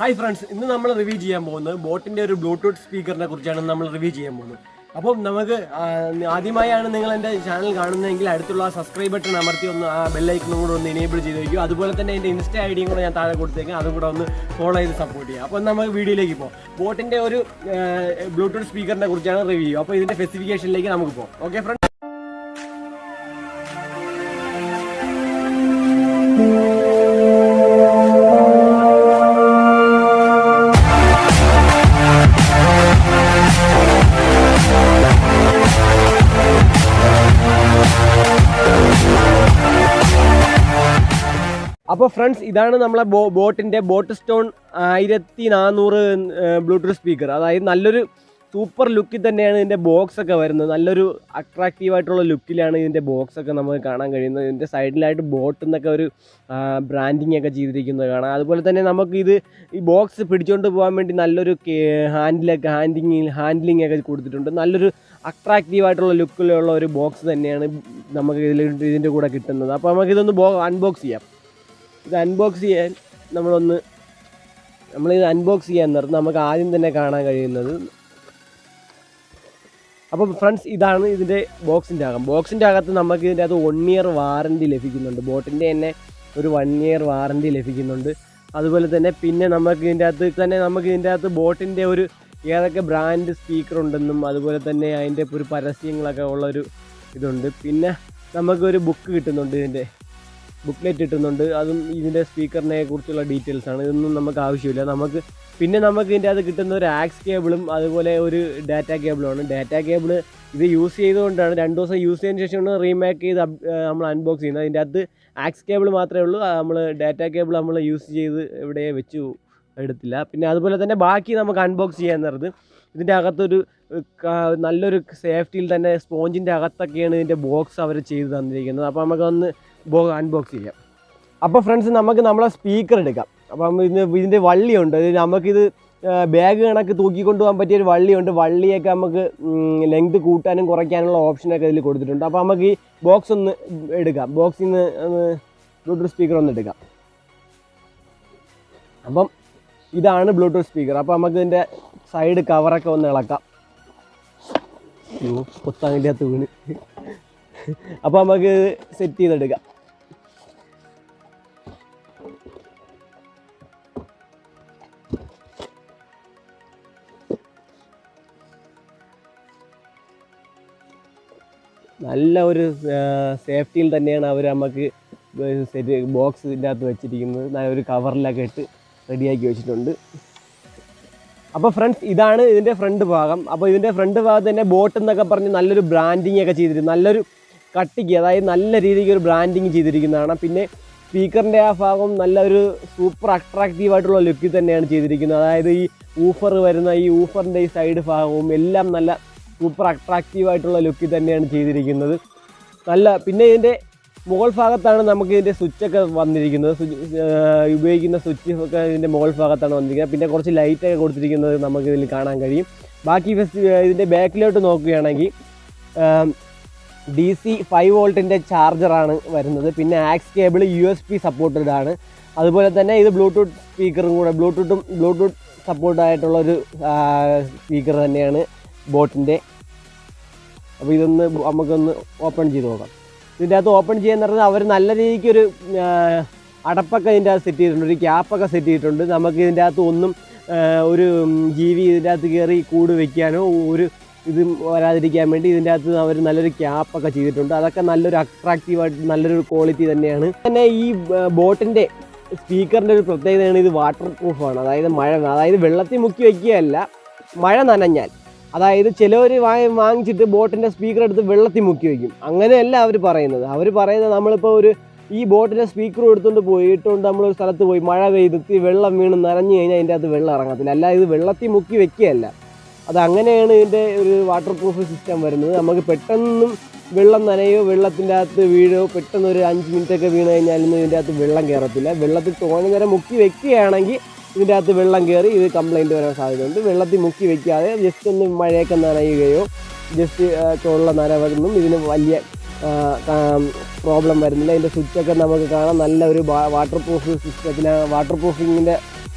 Hi friends, ഇന്ന് നമ്മൾ review ചെയ്യാൻ പോകുന്നത് ബോട്ടിൻ്റെ ഒരു ബ്ലൂടൂത്ത് സ്പീക്കറിനെ കുറിച്ചാണ് നമ്മൾ റിവ്യൂ ചെയ്യാൻ പോകുന്നത്. അപ്പം നമുക്ക് ആദ്യമായാണ് നിങ്ങൾ എൻ്റെ ചാനൽ കാണുന്നതെങ്കിൽ അടുത്തുള്ള സബ്സ്ക്രൈബ് ബട്ടൺ അമർത്തി ഒന്ന് ആ ബെല്ലൈക്കണും കൂടെ ഒന്ന് എനേബിൾ ചെയ്ത് വയ്ക്കും. അതുപോലെ തന്നെ എൻ്റെ ഇൻസ്റ്റാ ഐഡിയും കൂടെ ഞാൻ താഴെ കൊടുത്തേക്കാം, അതും കൂടെ ഒന്ന് ഫോളോ ചെയ്ത് സപ്പോർട്ട് ചെയ്യുക. അപ്പോൾ നമുക്ക് വീഡിയോയിലേക്ക് പോകാം. ബോട്ടിൻ്റെ ഒരു ബ്ലൂടൂത്ത് സ്പീക്കറിനെ കുറിച്ചാണ് റിവ്യൂ. അപ്പോൾ ഇതിൻ്റെ സ്പെസിഫിക്കേഷനിലേക്ക് നമുക്ക് പോകാം. Okay friends. അപ്പോൾ ഫ്രണ്ട്സ്, ഇതാണ് നമ്മളെ ബോട്ടിൻ്റെ ബോട്ട് സ്റ്റോൺ 1400 ബ്ലൂടൂത്ത് സ്പീക്കർ. അതായത് നല്ലൊരു സൂപ്പർ ലുക്കിൽ തന്നെയാണ് ഇതിൻ്റെ ബോക്സൊക്കെ വരുന്നത്. നല്ലൊരു അട്രാക്റ്റീവായിട്ടുള്ള ലുക്കിലാണ് ഇതിൻ്റെ ബോക്സൊക്കെ നമുക്ക് കാണാൻ കഴിയുന്നത്. ഇതിൻ്റെ സൈഡിലായിട്ട് ബോട്ടിൽ നിന്നൊക്കെ ഒരു ബ്രാൻഡിങ് ഒക്കെ ചെയ്തിരിക്കുന്നത് കാണാം. അതുപോലെ തന്നെ നമുക്കിത് ഈ ബോക്സ് പിടിച്ചുകൊണ്ട് പോകാൻ വേണ്ടി നല്ലൊരു ഹാൻഡ്ലിങ് ഒക്കെ കൊടുത്തിട്ടുണ്ട്. നല്ലൊരു അട്രാക്റ്റീവായിട്ടുള്ള ലുക്കിലുള്ള ഒരു ബോക്സ് തന്നെയാണ് നമുക്ക് ഇതിൻ്റെ കൂടെ കിട്ടുന്നത്. അപ്പോൾ നമുക്കിതൊന്ന് അൺബോക്സ് ചെയ്യാം. ഇത് അൺബോക്സ് ചെയ്യാൻ നമ്മളിത് അൺബോക്സ് ചെയ്യാൻ നിർത്തും. നമുക്ക് ആദ്യം തന്നെ കാണാൻ കഴിയുന്നത്, അപ്പോൾ ഫ്രണ്ട്സ്, ഇതാണ് ഇതിൻ്റെ ബോക്സിൻ്റെ അകത്ത് നമുക്ക് ഇതിൻ്റെ അകത്ത് 1 year വാറൻറ്റി ലഭിക്കുന്നുണ്ട്. ബോട്ടിൻ്റെ തന്നെ ഒരു 1 year വാറൻറ്റി ലഭിക്കുന്നുണ്ട്. അതുപോലെ തന്നെ പിന്നെ നമുക്ക് ഇതിൻ്റെ അകത്ത് ബോട്ടിൻ്റെ ഒരു ഏതൊക്കെ ബ്രാൻഡ് സ്പീക്കർ ഉണ്ടെന്നും അതുപോലെ തന്നെ അതിൻ്റെ ഒരു പരസ്യങ്ങളൊക്കെ ഉള്ളൊരു ഇതുണ്ട്. പിന്നെ നമുക്കൊരു ബുക്ക് കിട്ടുന്നുണ്ട്, ഇതിൻ്റെ ബുക്ക്ലെറ്റ് കിട്ടുന്നുണ്ട്. അതും ഇതിൻ്റെ സ്പീക്കറിനെ കുറിച്ചുള്ള ഡീറ്റെയിൽസാണ്. ഇതൊന്നും നമുക്ക് ആവശ്യമില്ല. പിന്നെ നമുക്ക് ഇതിൻ്റെ അത് കിട്ടുന്ന ഒരു ആക്സ് കേബിളും അതുപോലെ ഒരു ഡാറ്റ കേബിളുമാണ്. ഡാറ്റ കേബിൾ ഇത് യൂസ് ചെയ്തുകൊണ്ടാണ് 2 ദിവസം യൂസ് ചെയ്തതിന് ശേഷമാണ് റീമേക്ക് ചെയ്ത് നമ്മൾ അൺബോക്സ് ചെയ്യുന്നത്. അതിൻ്റെ അകത്ത് ആക്സ് കേബിൾ മാത്രമേ ഉള്ളൂ. നമ്മൾ ഡാറ്റ കേബിൾ നമ്മൾ യൂസ് ചെയ്ത് എവിടെ വെച്ച് എടുത്തില്ല. പിന്നെ അതുപോലെ തന്നെ ബാക്കി നമുക്ക് അൺബോക്സ് ചെയ്യാൻ നേരത്ത് ഇതിൻ്റെ അകത്തൊരു നല്ലൊരു സേഫ്റ്റിയിൽ തന്നെ സ്പോഞ്ചിൻ്റെ അകത്തൊക്കെയാണ് ഇതിൻ്റെ ബോക്സ് അവർ ചെയ്ത് തന്നിരിക്കുന്നത്. അപ്പോൾ നമുക്കൊന്ന് അൺബോക്സ് ചെയ്യാം. അപ്പോൾ ഫ്രണ്ട്സ്, നമുക്ക് നമ്മളെ സ്പീക്കർ എടുക്കാം. അപ്പം ഇതിൻ്റെ വള്ളിയുണ്ട്. നമുക്കിത് ബാഗ് കണക്ക് തൂക്കിക്കൊണ്ടു പോകാൻ പറ്റിയൊരു വള്ളിയുണ്ട്. വള്ളിയൊക്കെ നമുക്ക് ലെങ്ത് കൂട്ടാനും കുറയ്ക്കാനുള്ള ഓപ്ഷനൊക്കെ ഇതിൽ കൊടുത്തിട്ടുണ്ട്. അപ്പോൾ നമുക്ക് ഈ ബോക്സ് ഒന്ന് എടുക്കാം. ബോക്സിൽ നിന്ന് ബ്ലൂടൂത്ത് സ്പീക്കർ ഒന്ന് എടുക്കാം. അപ്പം ഇതാണ് ബ്ലൂടൂത്ത് സ്പീക്കർ. അപ്പോൾ നമുക്ക് ഇതിൻ്റെ സൈഡ് കവറൊക്കെ ഒന്ന് ഇളക്കാം. പൊത്താങ്ങിൻ്റെ അകത്ത് വീണ്. അപ്പോൾ നമുക്ക് സെറ്റ് ചെയ്തെടുക്കാം. നല്ല ഒരു സേഫ്റ്റിയിൽ തന്നെയാണ് അവർ നമുക്ക് ബോക്സ് ഇതിൻ്റെ അകത്ത് വെച്ചിരിക്കുന്നത്. ഒരു കവറിലൊക്കെ ഇട്ട് റെഡിയാക്കി വെച്ചിട്ടുണ്ട്. അപ്പോൾ ഫ്രണ്ട്സ്, ഇതാണ് ഇതിൻ്റെ ഫ്രണ്ട് ഭാഗം. അപ്പോൾ ഇതിൻ്റെ ഫ്രണ്ട് ഭാഗത്ത് തന്നെ ബോട്ട് എന്നൊക്കെ പറഞ്ഞ് നല്ലൊരു ബ്രാൻഡിങ് ഒക്കെ ചെയ്തിട്ടുണ്ട്. നല്ലൊരു കട്ടിക്ക്, അതായത് നല്ല രീതിക്ക് ഒരു ബ്രാൻഡിങ് ചെയ്തിരിക്കുന്നതാണ്. പിന്നെ സ്പീക്കറിൻ്റെ ആ ഭാഗം നല്ലൊരു സൂപ്പർ അട്രാക്റ്റീവായിട്ടുള്ള ലുക്കിൽ തന്നെയാണ് ചെയ്തിരിക്കുന്നത്. അതായത് ഈ ഊഫർ വരുന്ന ഈ ഊഫറിൻ്റെ ഈ സൈഡ് ഭാഗവും എല്ലാം നല്ല സൂപ്പർ അട്രാക്റ്റീവായിട്ടുള്ള ലുക്കിൽ തന്നെയാണ് ചെയ്തിരിക്കുന്നത്. പിന്നെ ഇതിൻ്റെ മുകൾ ഭാഗത്താണ് നമുക്ക് ഇതിൻ്റെ സ്വിച്ചൊക്കെ വന്നിരിക്കുന്നത്. ഉപയോഗിക്കുന്ന സ്വിച്ച് ഒക്കെ ഇതിൻ്റെ മുകൾ ഭാഗത്താണ് വന്നിരിക്കുന്നത്. പിന്നെ കുറച്ച് ലൈറ്റൊക്കെ കൊടുത്തിരിക്കുന്നത് നമുക്ക് ഇതിൽ കാണാൻ കഴിയും. ബാക്കി ഇതിൻ്റെ ബാക്കിലോട്ട് നോക്കുകയാണെങ്കിൽ DC 5 വോൾട്ടിൻ്റെ ചാർജറാണ് വരുന്നത്. പിന്നെ ആക്സ് കേബിൾ USB സപ്പോർട്ടഡ് ആണ്. അതുപോലെ തന്നെ ഇത് ബ്ലൂടൂത്ത് സ്പീക്കറും കൂടെ ബ്ലൂടൂത്ത് സപ്പോർട്ടായിട്ടുള്ളൊരു സ്പീക്കർ തന്നെയാണ് ബോട്ടിൻ്റെ. അപ്പോൾ ഇതൊന്ന് നമുക്കൊന്ന് ഓപ്പൺ ചെയ്ത് നോക്കാം. ഇതിൻ്റെ അകത്ത് ഓപ്പൺ ചെയ്യാൻ പറഞ്ഞാൽ അവർ നല്ല രീതിക്കൊരു അടപ്പൊക്കെ ഇതിൻ്റെ അകത്ത് സെറ്റ് ചെയ്തിട്ടുണ്ട്, ഒരു ക്യാപ്പൊക്കെ സെറ്റ് ചെയ്തിട്ടുണ്ട്. നമുക്ക് ഇതിൻ്റെ അകത്ത് ഒന്നും ഒരു ജീവി ഇതിൻ്റെ അകത്ത് കയറി കൂട് വയ്ക്കാനോ ഒരു ഇത് വരാതിരിക്കാൻ വേണ്ടി ഇതിൻ്റെ അകത്ത് അവർ നല്ലൊരു ക്യാപ്പൊക്കെ ചെയ്തിട്ടുണ്ട്. അതൊക്കെ നല്ലൊരു അട്രാക്റ്റീവായിട്ട് നല്ലൊരു ക്വാളിറ്റി തന്നെയാണ്. പിന്നെ ഈ ബോട്ടിൻ്റെ സ്പീക്കറിൻ്റെ ഒരു പ്രത്യേകതയാണ്, ഇത് വാട്ടർ പ്രൂഫാണ്. അതായത് വെള്ളത്തിൽ മുക്കി വയ്ക്കുകയല്ല, മഴ നനഞ്ഞാൽ. അതായത് ചിലവർ വാങ്ങിച്ചിട്ട് ബോട്ടിൻ്റെ സ്പീക്കർ എടുത്ത് വെള്ളത്തിൽ മുക്കി വയ്ക്കും. അങ്ങനെയല്ല അവർ പറയുന്നത്. നമ്മളിപ്പോൾ ഈ ബോട്ടിൻ്റെ സ്പീക്കർ ഇട്ടുകൊണ്ട് നമ്മളൊരു സ്ഥലത്ത് പോയി മഴ പെയ്തെത്തി വെള്ളം വീണ് നനഞ്ഞു കഴിഞ്ഞാൽ അതിൻ്റെ അകത്ത് വെള്ളം ഇറങ്ങത്തില്ല. അല്ല, ഇത് വെള്ളത്തിൽ മുക്കി വെക്കുകയല്ല. അങ്ങനെയാണ് ഇതിൻ്റെ ഒരു വാട്ടർ പ്രൂഫ് സിസ്റ്റം വരുന്നത്. നമുക്ക് പെട്ടെന്നും വെള്ളം നനയോ വെള്ളത്തിൻ്റെ അകത്ത് വീഴോ പെട്ടെന്ന് ഒരു 5 മിനിറ്റൊക്കെ വീണ് കഴിഞ്ഞാലൊന്നും ഇതിൻ്റെ അകത്ത് വെള്ളം കയറത്തില്ല. വെള്ളത്തിൽ തോനെ നേരം മുക്കി വെക്കുകയാണെങ്കിൽ ഇതിൻ്റെ അകത്ത് വെള്ളം കയറി ഇത് കംപ്ലൈൻറ്റ് വരാൻ സാധ്യതയുണ്ട്. വെള്ളത്തിൽ മുക്കി വെക്കാതെ ജസ്റ്റ് ഒന്ന് മഴയൊക്കെ നനയുകയോ ജസ്റ്റ് ചോള്ള നനവൊന്നും ഇതിന് വലിയ പ്രോബ്ലം വരുന്നില്ല. ഇതിൻ്റെ സ്വിച്ചൊക്കെ നമുക്ക് കാണാം. നല്ല ഒരു വാട്ടർ പ്രൂഫ് സിസ്റ്റത്തിന് വാട്ടർ പ്രൂഫിങ്ങിൻ്റെ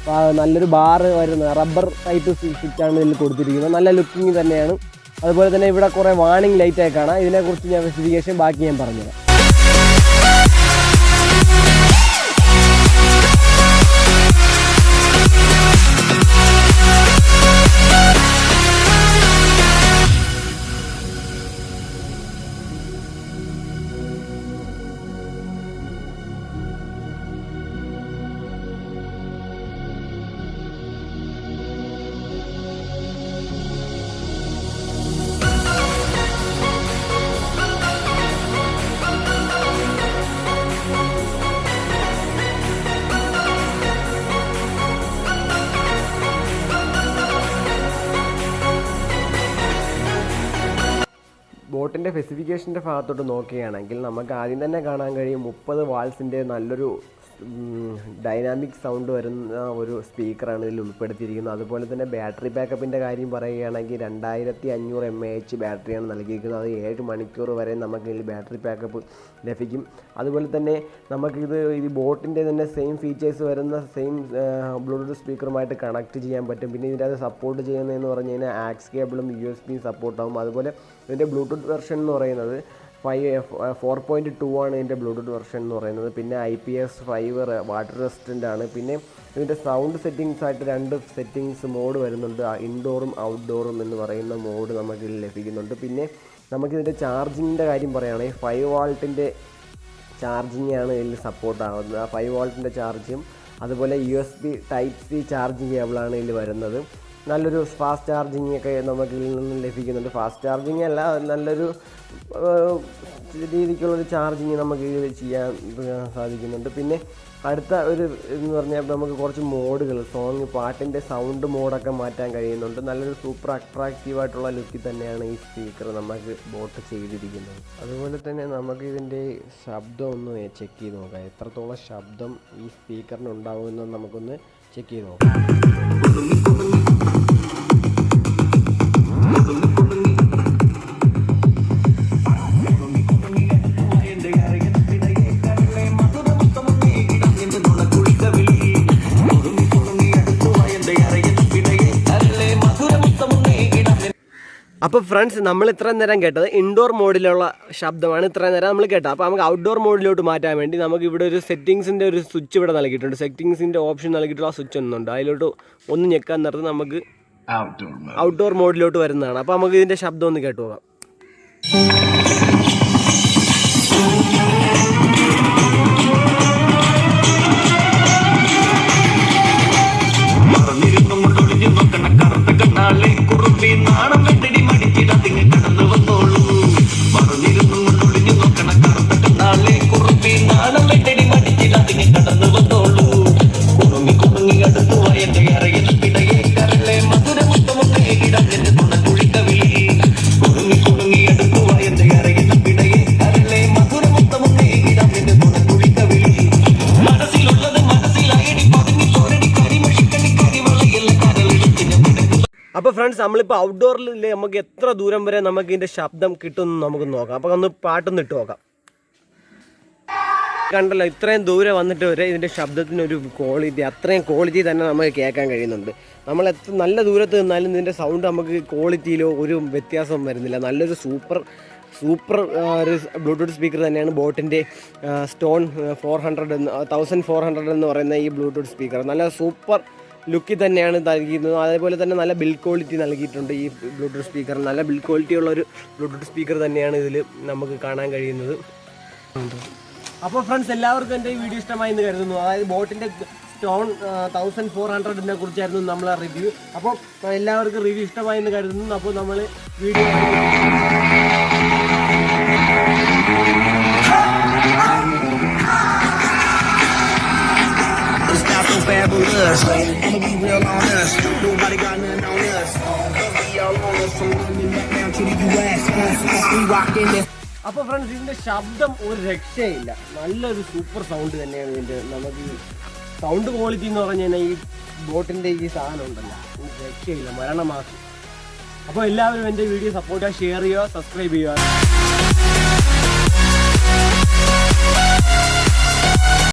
നല്ലൊരു ബാറ് വരുന്ന റബ്ബർ ടൈപ്പ് സ്വിച്ചാണ് ഇതിൽ കൊടുത്തിരിക്കുന്നത്. നല്ല ലുക്കിങ് തന്നെയാണ്. അതുപോലെ തന്നെ ഇവിടെ കുറേ വാർണിംഗ് ലൈറ്റൊക്കെ കാണാം. ഇതിനെക്കുറിച്ച് ഞാൻ സ്പെസിഫിക്കേഷൻ ബാക്കി ഞാൻ പറഞ്ഞുതരാം. ബോട്ടിൻ്റെ സ്പെസിഫിക്കേഷൻ്റെ ഭാഗത്തോട്ട് നോക്കുകയാണെങ്കിൽ നമുക്ക് ആദ്യം തന്നെ കാണാൻ കഴിയും 30 വാൾസിൻ്റെ നല്ലൊരു ഡൈനാമിക് സൗണ്ട് വരുന്ന ഒരു സ്പീക്കറാണ് ഇതിൽ ഉൾപ്പെടുത്തിയിരിക്കുന്നത്. അതുപോലെ തന്നെ ബാറ്ററി ബാക്കപ്പിൻ്റെ കാര്യം പറയുകയാണെങ്കിൽ 2500 mAh ബാറ്ററിയാണ് നൽകിയിരിക്കുന്നത്. അത് 7 മണിക്കൂർ വരെ നമുക്ക് ഇതിൽ ബാറ്ററി ബാക്കപ്പ് ലഭിക്കും. അതുപോലെ തന്നെ നമുക്കിത് ഈ ബോട്ടിൻ്റെ തന്നെ സെയിം ഫീച്ചേഴ്സ് വരുന്ന സെയിം ബ്ലൂടൂത്ത് സ്പീക്കറുമായിട്ട് കണക്ട് ചെയ്യാൻ പറ്റും. പിന്നെ ഇതിൻ്റെ അത് സപ്പോർട്ട് ചെയ്യുന്നതെന്ന് പറഞ്ഞു കഴിഞ്ഞാൽ ആക്സ് കേബിളും USB സപ്പോർട്ടാവും. അതുപോലെ ഇതിൻ്റെ ബ്ലൂടൂത്ത് വെർഷൻ എന്ന് പറയുന്നത് 4.2 ആണ് ഇതിൻ്റെ ബ്ലൂടൂത്ത് വെർഷൻ എന്ന് പറയുന്നത്. പിന്നെ IPS5 വാട്ടർ റെസിസ്റ്റൻ്റ് ആണ്. പിന്നെ ഇതിൻ്റെ സൗണ്ട് സെറ്റിങ്സ് ആയിട്ട് 2 സെറ്റിങ്സ് മോഡ് വരുന്നുണ്ട്. ഇൻഡോറും ഔട്ട്ഡോറും എന്ന് പറയുന്ന മോഡ് നമുക്കിതിൽ ലഭിക്കുന്നുണ്ട്. പിന്നെ നമുക്കിതിൻ്റെ ചാർജിങ്ങിൻ്റെ കാര്യം പറയുകയാണെങ്കിൽ 5 വാൾട്ടിൻ്റെ ചാർജിങ് ആണ് ഇതിൽ സപ്പോർട്ടാകുന്നത്. ആ 5 വാൾട്ടിൻ്റെ ചാർജും അതുപോലെ USB Type-C ചാർജിങ് കേബിളാണ് ഇതിൽ വരുന്നത്. നല്ലൊരു ഫാസ്റ്റ് ചാർജിങ് ഒക്കെ നമുക്ക് ഇതിൽ നിന്നും ലഭിക്കുന്നുണ്ട്. ഫാസ്റ്റ് ചാർജിങ് അല്ല, നല്ലൊരു രീതിക്കുള്ളൊരു ചാർജിങ് നമുക്ക് ഇത് ചെയ്യാൻ സാധിക്കുന്നുണ്ട്. പിന്നെ അടുത്ത ഒരു എന്ന് പറഞ്ഞാൽ നമുക്ക് കുറച്ച് മോഡുകൾ പാട്ടിൻ്റെ സൗണ്ട് മോഡൊക്കെ മാറ്റാൻ കഴിയുന്നുണ്ട്. നല്ലൊരു സൂപ്പർ അട്രാക്റ്റീവായിട്ടുള്ള ലുക്കിൽ തന്നെയാണ് ഈ സ്പീക്കർ നമുക്ക് ബോട്ട് ചെയ്തിരിക്കുന്നത്. അതുപോലെ തന്നെ നമുക്ക് ഇതിൻ്റെ ശബ്ദം ഒന്ന് ചെക്ക് ചെയ്ത് നോക്കാം. എത്രത്തോളം ശബ്ദം ഈ സ്പീക്കറിന് ഉണ്ടാകുമെന്ന് നമുക്കൊന്ന് ചെക്ക് ചെയ്ത് നോക്കാം. അപ്പോൾ ഫ്രണ്ട്സ്, നമ്മൾ ഇത്രയും നേരം കേട്ടത് ഇൻഡോർ മോഡിലുള്ള ശബ്ദമാണ്. ഇത്രയും നേരം നമ്മൾ കേട്ടത്. അപ്പോൾ നമുക്ക് ഔട്ട്ഡോർ മോഡിലോട്ട് മാറ്റാൻ വേണ്ടി നമുക്ക് ഇവിടെ ഒരു സെറ്റിങ്സിൻ്റെ ഒരു സ്വിച്ച് ഇവിടെ നൽകിയിട്ടുണ്ട്. സെറ്റിങ്സിൻ്റെ ഓപ്ഷൻ നൽകിയിട്ടുള്ള ആ സ്വിച്ച് ഒന്നുണ്ട്. അതിലോട്ട് ഒന്ന് ഞെക്കാൻ നേരത്ത് നമുക്ക് ഔട്ട്ഡോർ മോഡിലോട്ട് വരുന്നതാണ്. അപ്പോൾ നമുക്ക് ഇതിൻ്റെ ശബ്ദം ഒന്ന് കേട്ടു പോകാം. അപ്പോൾ ഫ്രണ്ട്സ്, നമ്മളിപ്പോൾ ഔട്ട്ഡോറിൽ നമുക്ക് എത്ര ദൂരം വരെ നമുക്ക് ഇതിൻ്റെ ശബ്ദം കിട്ടുമെന്ന് നമുക്ക് നോക്കാം. അപ്പോൾ ഒന്ന് പാട്ടൊന്ന് ഇട്ട് നോക്കാം. കണ്ടല്ലോ, ഇത്രയും ദൂരം വന്നിട്ട് വരെ ഇതിൻ്റെ ശബ്ദത്തിനൊരു ക്വാളിറ്റി, അത്രയും ക്വാളിറ്റി തന്നെ നമുക്ക് കേൾക്കാൻ കഴിയുന്നുണ്ട്. നമ്മൾ എത്ര നല്ല ദൂരത്ത് നിന്നാലും ഇതിൻ്റെ സൗണ്ട് നമുക്ക് ക്വാളിറ്റിയിലോ ഒരു വ്യത്യാസം വരുന്നില്ല. നല്ലൊരു സൂപ്പർ ഒരു ബ്ലൂടൂത്ത് സ്പീക്കർ തന്നെയാണ് ബോട്ടിൻ്റെ സ്റ്റോൺ 1400 എന്ന് പറയുന്ന ഈ ബ്ലൂടൂത്ത് സ്പീക്കർ. നല്ല സൂപ്പർ ലുക്കിൽ തന്നെയാണ് നൽകിയിരുന്നത്. അതേപോലെ തന്നെ നല്ല ബിൽഡ് ക്വാളിറ്റി നൽകിയിട്ടുണ്ട് ഈ ബ്ലൂടൂത്ത് സ്പീക്കർ. നല്ല ബിൽഡ് ക്വാളിറ്റി ഉള്ളൊരു ബ്ലൂടൂത്ത് സ്പീക്കർ തന്നെയാണ് ഇതിൽ നമുക്ക് കാണാൻ കഴിയുന്നത്. അപ്പോൾ ഫ്രണ്ട്സ്, എല്ലാവർക്കും എൻ്റെ ഈ വീഡിയോ ഇഷ്ടമായി എന്ന് കരുതുന്നു. അതായത് ബോട്ടിൻ്റെ സ്റ്റോൺ 1400 കുറിച്ചായിരുന്നു നമ്മളെ റിവ്യൂ. അപ്പോൾ എല്ലാവർക്കും റിവ്യൂ ഇഷ്ടമായി എന്ന് കരുതുന്നു. അപ്പോൾ നമ്മൾ video fabulous. I'ma be real on us. Nobody got nothing on us. We all on us from London back down to the US. We rockin' this. അപ്പോൾ ഫ്രണ്ട്സ്, ഇതിൻ്റെ ശബ്ദം ഒരു രക്ഷയില്ല. നല്ലൊരു സൂപ്പർ സൗണ്ട് തന്നെയാണ് ഇതിൻ്റെ. നമുക്ക് സൗണ്ട് ക്വാളിറ്റി എന്ന് പറഞ്ഞു കഴിഞ്ഞാൽ ഈ ബോട്ടിൻ്റെ ഈ സാധനം ഉണ്ടല്ലോ, രക്ഷയില്ല, മരണമാസം. അപ്പോൾ എല്ലാവരും എൻ്റെ വീഡിയോ സപ്പോർട്ട് ചെയ്യുക, ഷെയർ ചെയ്യുക, സബ്സ്ക്രൈബ് ചെയ്യുക.